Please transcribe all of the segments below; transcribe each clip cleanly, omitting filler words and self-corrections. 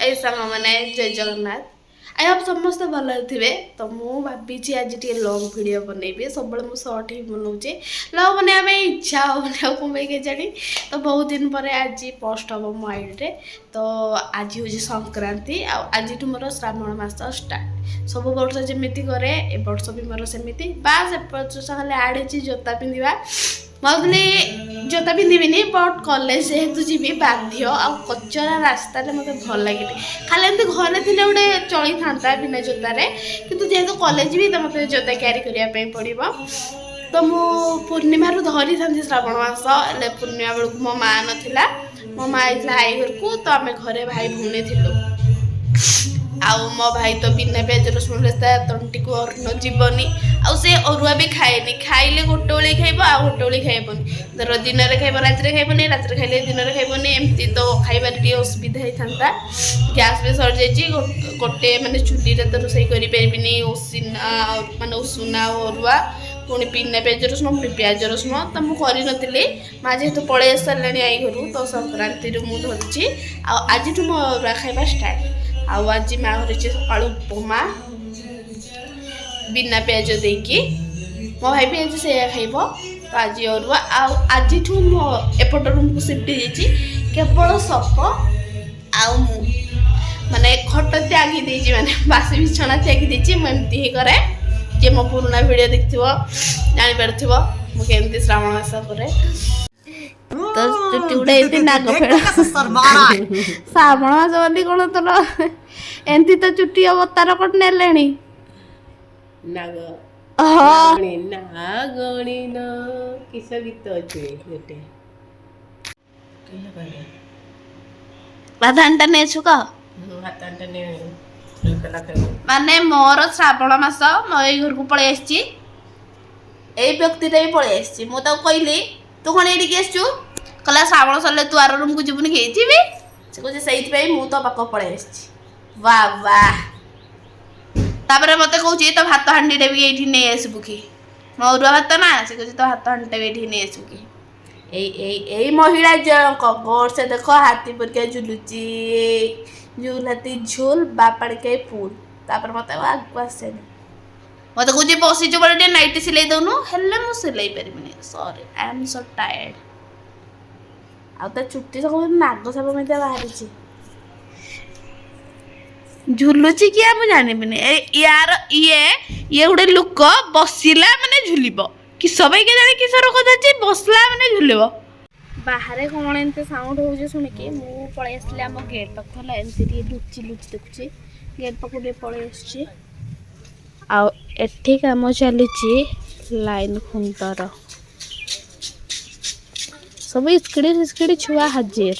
ए सांग माने जय जगन्नाथ आई होप समस्त भल थे। तो मुझे भाई आज टे लंग वीडियो बनैबी सब मुझे सर्ट ही बनाऊे लंग बनवाई इच्छा हो कमें के जानी। तो बहुत दिन पर आज पोस्ट हम मो आईडी। तो आज हूँ संक्रांति आज मोर श्रावण मास स्टार्ट सब वर्ष जमी कै ए वर्ष भी मोर सेमती बास खाली आड हो जोता पिंधा भाई जोता पिंधि बट कॉलेज जेहेतु जी बाध्य आ कचरा रास्ता मत भल लगे खाली एमती घरे थे गोटे चली था बिना जोतार कि जेहेतु कॉलेज भी तो मत जोता क्यारी करने पड़ो। तो मु पूर्णिमा धरी था श्रावण मास पूर्णिमा बेलू मो माँ नाला मो माँ आई आई घर को तो आम घरे भाई भूणी थी आउ मो भाई तो बिना प्याज रसुण तंटी को अन्न जीवनी आसे अरुआ भी खाएनि खाइले गोटे बेले खाइब आ गोटे बेले खाइबनी धर दिन में खाइब राति खाइबनी राति खाइले दिन में खाइबनी एमती तो खाइबार टी असुविधा होता गैस भी सर जाइए गोटे माने चुली तो रोषे करें उसीना माने उषुना अरुआ पुणी बिना प्याज रसुण पुणी प्याज रसुण तो मुझे करी माँ जेहेतु पलि सारे आई घर तो संक्रांति मुझे धरी आज मो अरुआ खाइबा स्टार्ट आज माँ घर सका उपमा बिना प्याज देकी मो भाई भी आज से खाइब। तो आज अरुआ आज मो एपट रूम को शिफ्ट हो केवल सप आउ माने खट त्यागी देजी माने बासी बिछना त्यागी देजी मुझे करे जे मो पुराना वीडियो देखिथिबो जानि परथिबो मु केमती श्रावण मास पर तो चुट्टी उड़े एती नाक फेड़ श्रावण मास बोली कोन तोर एंती तो चुट्टी अवतार कोट नेलेनी नाग नागणी नागणी न किस गीत अछि गोटे केला करे बाधानटा नेछु का हातांटा ने माने मोर श्रावण मास मो घर को पळै आछि ए व्यक्तिटा भी पळै आछि मो तो कहली तू कोन एडी के आछू कला श्रावण सरले तू आर रूम को जीवनी के जीवी से को सेइथ पई मु तो पाको पळै आछि वाह वाह तापर मते कहूची तो भात हांडी रे भी एठी नै आसबु की मौरुआ भात ना से कहूची तो भात हांडी रे एठी नै आसबु की ए महिला जनक गौर से देखो हाथी पर के झुलुची झूल हाथी झूल बापड़ के फूल तापर मते आगु आसे मते कहूची बसी जो बड़े नाइट सिलाई दउनु हेले मु सिलाई परिबिनी sorry I am so tired आ त छुट्टी सब नाग सब में बाहरी छी झुलुची किया मु जानि बिनी यार ये उडे लुक बसिला माने झुलिबो कि सबई के जाने किसर कथा छी बसला माने झुलिबो बाहर कौन एमती साउंड हो शुणिकी मु पलि आसली आम गेट पाख है एमती लुचि लुचि देखुची गेट पाख पलि आठी कम चली लाइन खुंटर सब स्किड़ी छुआ हाजिर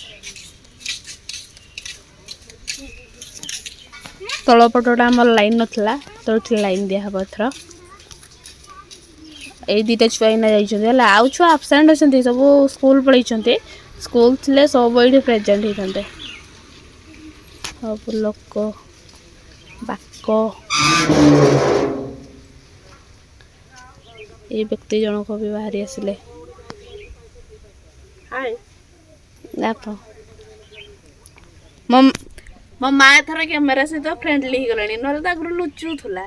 तलपटा आम लाइन नाला तो लाइन दिहब एथर ये दुटा छुआ इना जाइए आउ छुआ आबसेंट अच्छा सब स्कूल पलैंते स्कूल थे सब ये प्रेजेंट होते सब लोक बाक ये व्यक्ति जनक भी बाहरी आसिले मो माँ थर कैमेरा सहित फ्रेंडली हो गलानी ना आगुरी लुचुला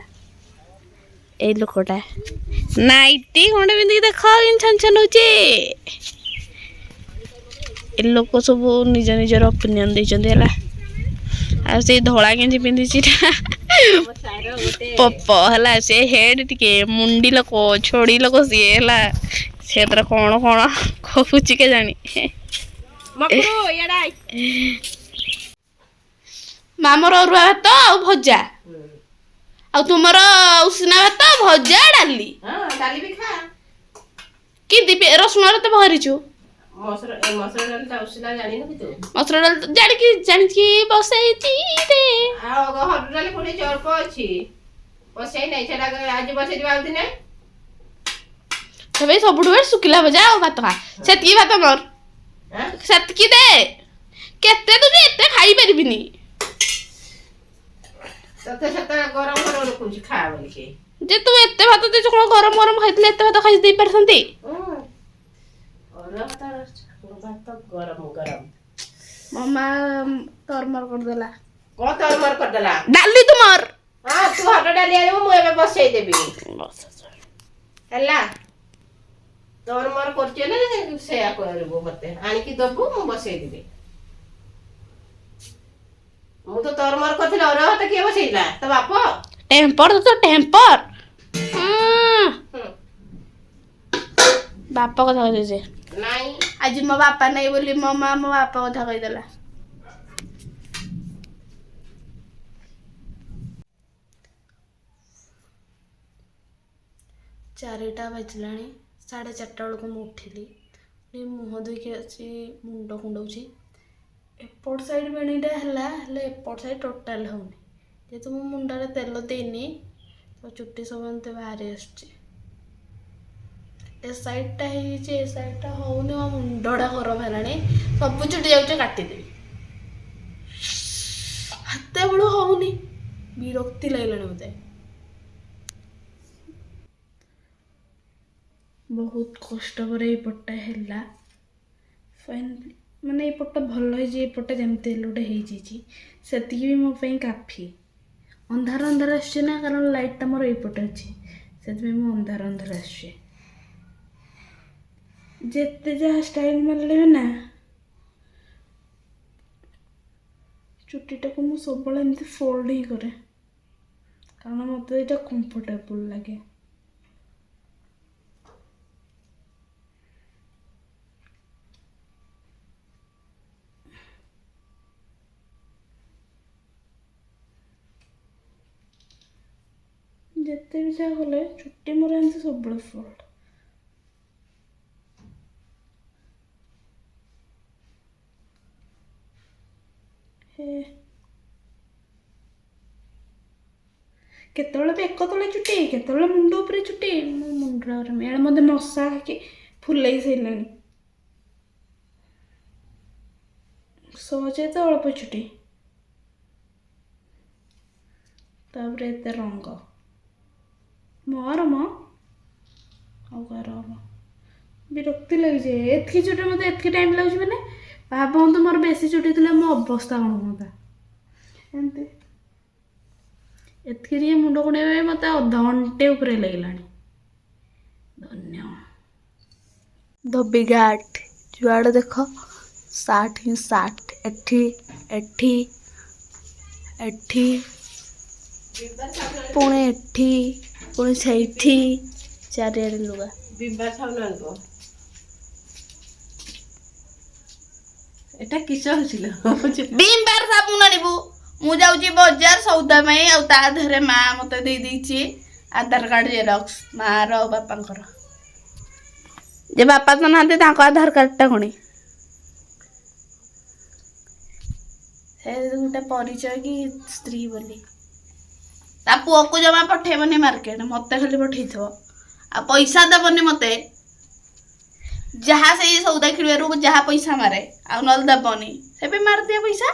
ए लोकटा नाइटी खंडे पिंधिक देख छन छन होचे ए लोक सब निज निजर ओपिनियन देला आ से धड़ा गेंजी पिंधि पप है से हेड टिके मुंडी लोक छोड़ी लोक सी है से तर कौन कौन कहूची के जानी मामर अरुआ भात आ भजा आ तुमर उसिना भात भजा डाली डाली भी खा कि रसुण तो भरिछु मसरा डाल ता उसिना जानी न तू मसरा डाल जानी कि बसई रे आ हरु डाल कोनी चरप अछि बसई नै छडा आज बसई दिबा दिन तबे सबुठ बेर सुकिला भजा आ भात खा सेतकी भात मोर सेतकी दे केते तू एते खाई परबिनी सते सते गरम गरम कुछ खा बोली के जे तू एते भात दे कोन गरम गरम खाइतले एते भात खाइ दे परसंती और भात गरम गरम मम्मा तोरमर कर देला କଣ ତରମର କରିଦେଲା? ଡାଲି ତୁମର ହଁ ତୁ ହରଡ଼ ଡାଲି ଆଣିବୁ, ମୁଁ ଏବେ ବସେଇ ଦେବି ହେଲା। ତରମର କରୁଛି ନା ସେଇଆ କରିବୁ, ମତେ ଆଣିକି ଦବୁ, ମୁଁ ବସେଇ ଦେବି। ମୁଁ ତ ତରମର କରିଥିଲି। ଅରୁଆ ଭାତ କିଏ ବସେଇଲା? ତୋ ବାପ? ଟେମ୍ପର ତ ଟେମ୍ପର। ବାପା କଥା କହିଦେଇଛି। ନାଇଁ ଆଜି ମୋ ବାପା ନାହିଁ ବୋଲି ମୋ ମା ମୋ ବାପା କଥା କହିଦେଲା। ଚାରିଟା ବାଜିଲାଣି। 4:30 ବେଳକୁ ମୁଁ ଉଠିଲି। ମୁହଁ ଧୋଇକି ଆସି ମୁଣ୍ଡ କୁଣ୍ଡଉଛି। ଏପଟ ସାଇଡ୍ ବେଣିଟା ହେଲା, ହେଲେ ଏପଟ ସାଇଡ୍ ଟୋଟାଲ ହଉନି। ଯେହେତୁ ମୁଁ ମୁଣ୍ଡରେ ତେଲ ଦେଇନି ତ ଚୁଟି ସବୁ ଏମିତି ବାହାରି ଆସୁଛି। ଏ ସାଇଡ୍ଟା ହେଇଯାଇଛି, ଏ ସାଇଡ୍ଟା ହଉନି। ମୋ ମୁଣ୍ଡଟା ଖରାପ ହେଲାଣି। ସବୁ ଚୁଟି ଯାଉଛି କାଟିଦେବି। ହାତେ ବେଳୁ ହଉନି, ବିରକ୍ତି ଲାଗିଲାଣି ମତେ। ବହୁତ କଷ୍ଟ ପରେ ଏଇପଟଟା ହେଲା। ଫାଇନାଲି ମାନେ ଏଇପଟଟା ଭଲ ହେଇଛି। ଏଇପଟଟା ଯେମିତି ହେଲେ ଗୋଟେ ହେଇଯାଇଛି, ସେତିକି ବି ମୋ ପାଇଁ କାଫି। ଅନ୍ଧାର ଅନ୍ଧାର ଆସୁଛି ନା, କାରଣ ଲାଇଟ୍ଟା ମୋର ଏଇପଟେ ଅଛି, ସେଥିପାଇଁ ମୁଁ ଅନ୍ଧାର ଅନ୍ଧାର ଆସୁଛି। ଯେତେ ଯାହା ଷ୍ଟାଇଲ୍ ମାରିଲେ ବି ନା, ଚୁଟିଟାକୁ ମୁଁ ସବୁବେଳେ ଏମିତି ଫୋଲ୍ଡ ହିଁ କରେ, କାରଣ ମୋତେ ଏଇଟା କମ୍ଫର୍ଟେବୁଲ୍ ଲାଗେ। ଯେତେ ବି ଯାହା କଲେ ଚୁଟି ମୋର ଏମିତି ସବୁବେଳେ ଫୋଲ୍ଡ। ହେ କେତେବେଳେ ବେକ ତଳେ ଚୁଟି, କେତେବେଳେ ମୁଣ୍ଡ ଉପରେ ଚୁଟି। ମୋ ମୁଣ୍ଡରେ ଏଣେ ମୋତେ ମଶା ହେଇକି ଫୁଲେଇ ସାରିଲାଣି। ସହଜେ ତ ଅଳ୍ପ ଚୁଟି, ତାପରେ ଏତେ ରଙ୍ଗ। ମୋର ଆଉ କାହାର ହବ। ବିରକ୍ତି ଲାଗିଛି। ଏତିକି ଚୁଟି ମୋତେ ଏତିକି ଟାଇମ୍ ଲାଗୁଛି ମାନେ ଭାବନ୍ତୁ ମୋର ବେଶୀ ଚୁଟି ଥିଲେ ମୋ ଅବସ୍ଥା କ'ଣ ହୁଅନ୍ତା। ଏମିତି ଏତିକି ଟିକେ ମୁଣ୍ଡ କୁଣ୍ଡେଇବା ପାଇଁ ମୋତେ ଅଧଘଣ୍ଟେ ଉପରେ ଲାଗିଲାଣି। ଧନ୍ୟ ଧୋବିଘାଟ ଯୁଆଡ଼େ ଦେଖ ସାର୍ଟ ହିଁ ସାର୍ଟ। ଏଠି ଏଠି ଏଠି ପୁଣି ଏଠି ପୁଣି ସେଇଠି, ଚାରିଆଡ଼େ ଲୁଗା। ବିମ୍ବା ସାବୁନ ଆଣିବ। এটা কিସ হচ্ছিল? ବିମ୍ ବାର୍ ସାବୁନ ଆଣିବୁ। ମୁଁ ଯାଉଛି ବଜାର ସଉଦା ପାଇଁ, ଆଉ ତା ଦେହରେ ମା ମତେ ଦେଇ ଦେଇଛି ଆଧାର କାର୍ଡ ଜେରକ୍ସ, ମାର ଆଉ ବାପାଙ୍କର। ଯେ ବାପା ତ ନାହାନ୍ତି, ତାଙ୍କ ଆଧାର କାର୍ଡଟା କଣି ସେ ଗୋଟେ ପରିଚୟ କି ସ୍ତ୍ରୀ ବୋଲି। ତା ପୁଅକୁ ଜମା ପଠେଇବନି ମାର୍କେଟ, ମତେ ଖାଲି ପଠେଇଥିବ। ଆଉ ପଇସା ଦେବନି ମତେ। ଯାହା ସେଇ ସଉଦା କିଣିବାରୁ ଯାହା ପଇସା ମାରେ, ଆଉ ନହେଲେ ଦେବନି। ସେ ବି ମାରିଦିଏ ପଇସା।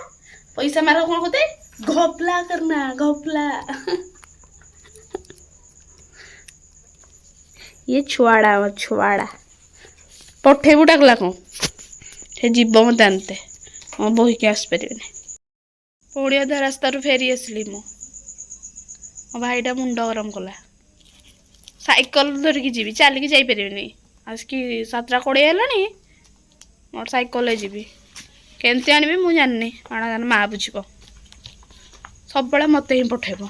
ପଇସା ମାର କ'ଣ କହते, ଘପଲା କରନା ଘପଲା। ଇଏ ଛୁଆଡ଼ା ଛୁଆଡ଼ା ପଠେଇବୁ ଡାକଲା କ'ଣ, ସେ ଯିବ ମତେ ଆନତେ। ମୋ ବୋହିକି ଆସିପାରିବେନି। ପୁଣି ଅଧା ରାସ୍ତାରୁ ଫେରି ଆସିଲି ମୁଁ। ମୋ ଭାଇଟା ମୁଣ୍ଡ ଗରମ କଲା। ସାଇକେଲ ଧରିକି ଯିବି, ଚାଲିକି ଯାଇପାରିବିନି। ଆସିକି 7:20 ହେଲାଣି, ମୋର ସାଇକେଲରେ ଯିବି। କେମିତି ଆଣିବି ମୁଁ ଜାଣିନି, କାରଣ ମା ବୁଝିବ। ସବୁବେଳେ ମୋତେ ହିଁ ପଠେଇବ।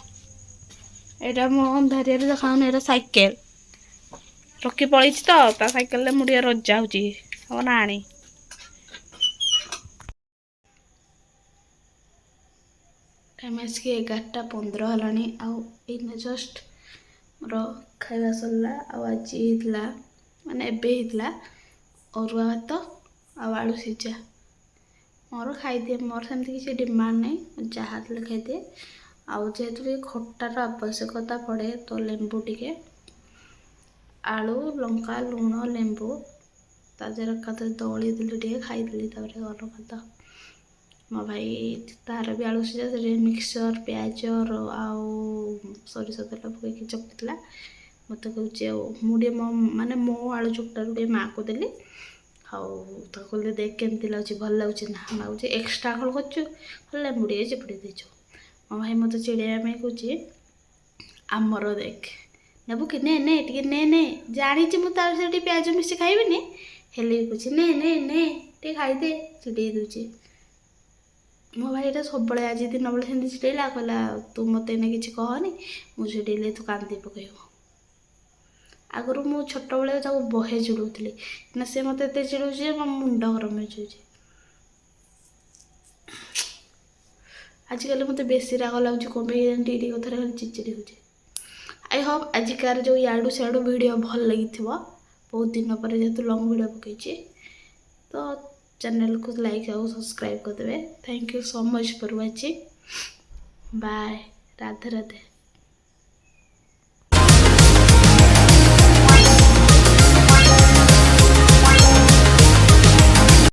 ଏଇଟା ମୋ ଅନ୍ଧାରିଆରେ ଦେଖାଉନି, ଏଇଟା ସାଇକେଲ ରଖି ପଳେଇଛି ତ, ତା ସାଇକେଲରେ ମୁଁ ଟିକେ ରଜା ହଉଛି। ହବ ନା ଆଣି ଟାଇମ୍ ଆସିକି 11:15 ହେଲାଣି। ଆଉ ଏଇନା ଜଷ୍ଟ ମୋର ଖାଇବା ସରିଲା। ଆଉ ଆଜି ହେଇଥିଲା, ମାନେ ଏବେ ହେଇଥିଲା ଅରୁଆ ଭାତ ଆଉ ଆଳୁ ସିଝା। ମୋର ଖାଇଦିଏ, ମୋର ସେମିତି କିଛି ଡିମାଣ୍ଡ ନାହିଁ, ଯାହା ଦେଲେ ଖାଇଦିଏ। ଆଉ ଯେହେତୁ ଟିକେ ଖଟାର ଆବଶ୍ୟକତା ପଡ଼େ, ତ ଲେମ୍ବୁ ଟିକେ, ଆଳୁ ଲଙ୍କା ଲୁଣ ଲେମ୍ବୁ ତା ଦେହରେ ଏକାଥରେ ଦଳି ଦେଲି, ଟିକେ ଖାଇଦେଲି। ତାପରେ ଗରମ ଭାତ। ମୋ ଭାଇ ତାର ବି ଆଳୁ ସିଝା, ସେଥିରେ ମିକ୍ସଚର ପିଆଜ ଆଉ ସୋରିଷ ତେଲ ପକେଇକି ଚକଟିଥିଲା। ମୋତେ କହୁଛି ଆଉ ମୁଁ ଟିକେ ମୋ ଆଳୁ ଚକଟାରୁ ଟିକେ ମାଆକୁ ଦେଲି। ଆଉ ତାକୁ କହିଲି ଦେଖ କେମିତି ଲାଗୁଛି, ଭଲ ଲାଗୁଛି ନା। ମାଗୁଛି ଏକ୍ସଟ୍ରା କ'ଣ କରୁଛୁ, ଲେମ୍ବୁ ଟିକେ ଚିପୁଡ଼ି ଦେଇଛୁ। ମୋ ଭାଇ ମୋତେ ଚିଡ଼େଇବା ପାଇଁ କହୁଛି ଆମର ଦେଖ ନେବୁ କି ନେ ନେ ଟିକେ ନେ ନେ ଜାଣିଛି ମୁଁ ତାର ସେଠି ପିଆଜ ମିଶି ଖାଇବିନି ହେଲେ ବି କହୁଛି ନେ ନେ ନେ ଟିକେ ଖାଇଦେ ଚିଡ଼େଇ ଦେଉଛି। ମୋ ଭାଇଟା ସବୁବେଳେ ଆଜି ଦିନ ବେଳେ ସେମିତି ଚିଡ଼େଇଲା କହିଲା ତୁ ମୋତେ ଏଇନେ କିଛି କହନି ମୁଁ ଚିଡ଼େଇଲେ ତୁ କାନ୍ଦି ପକେଇବୁ। ଆଗରୁ ମୁଁ ଛୋଟବେଳେ ତାକୁ ବହେ ଚିଡ଼ଉଥିଲି ନା ସେ ମୋତେ ଏତେ ଚିଡ଼ଉଛି ଯେ ମୋ ମୁଣ୍ଡ ଗରମ ହେଇଯାଉଛି। ଆଜିକାଲି ମୋତେ ବେଶୀ ରାଗ ଲାଗୁଛି କ'ଣ ପାଇଁ ଟିକେ କଥାରେ ଖାଲି ଚିଡ଼ଚିଡ଼ି ହେଉଛି। ଆଇ ହୋପ୍ ଆଜିକାର ଯେଉଁ ଇଆଡ଼ୁ ସିଆଡ଼ୁ ଭିଡ଼ିଓ ଭଲ ଲାଗିଥିବ। ବହୁତ ଦିନ ପରେ ଯେହେତୁ ଲଙ୍ଗ୍ ଭିଡ଼ିଓ ପକେଇଛି ତ ଚ୍ୟାନେଲକୁ ଲାଇକ୍ ଆଉ ସବସ୍କ୍ରାଇବ୍ କରିଦେବେ। Thank you so much for watching. Bye. Radhe Radhe.